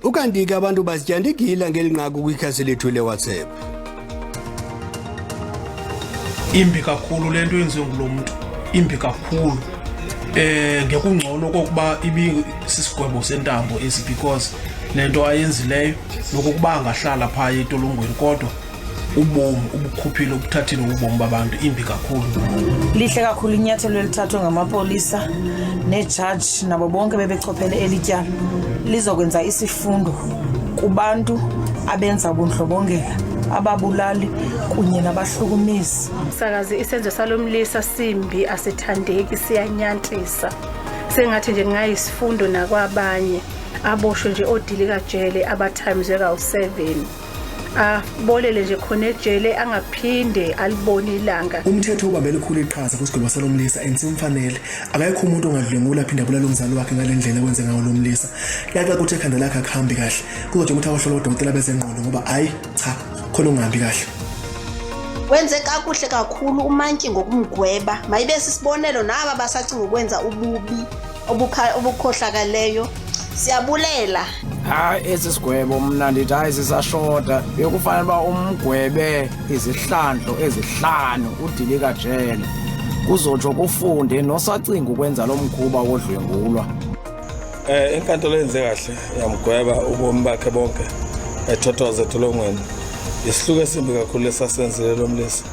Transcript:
Ukanti-ke abantu basityandigila ngelinqaku kwikhasi lethu le-WhatsApp. Imbi kakhulu le nto yenziwe ngulo muntu, imbi kakhulu. Ngekungcono kokuba ibisisigwebo sentambo esi because le nto ayenzileyo nokokuba angahlala phaya etolongweni kodwa ubomi ubukhuphile ubuthathile ubomi babantu imbi kakhulu. Lihle kakhulu inyathelo elithathwe ngamapolisa nejaji nabo bonke bebechophele elityala lizokwenza isifundo kubantu abenza ubundlobongela, ababulali kunye nabahlukumezi. Sakazi isenzo salomlisa simbi asithandeki siyanyantisa. Sengathi nje ngayisifundo nakwabanye aboshwe nje odilika jele abathimezwe ka7. Bolele nje khona ejele angaphinde alibone ilanga. Umthetho ubambela ikhulu iqhaza kusigwebo salomlisa ensimfanele. Akayikho umuntu ongadlwengula aphinda abulala umzali wakhe ngalendlela kwenze ngayo lomlisa. Yaxa kuthi ekhanda lakhe akuhambi kahle. Kuzothi umuntu awahlola odokotela bezengqondo ngoba hayi cha khona ungahambi kahle. Wenze kakuhle kakhulu uMantyi ngokumgweba. Mayibe sisibonelo naba basacinga ukwenza ububi obukhohlakaleyo. Siyabulela. Esi sigwebo mna ndithi hayi sisashoda. Bekufanele uba umgwebe izihlandlo ezihlanu udilika jele. Kuzotsho kufunde nosacinga ukwenza lo mkhuba wodlwengulwa. Inkantolo yenze kahle yamgweba ubomi bakhe bonke ethothoza etolongweni. Isihluko esimbi kakhulu lesasenzile lo mlisa.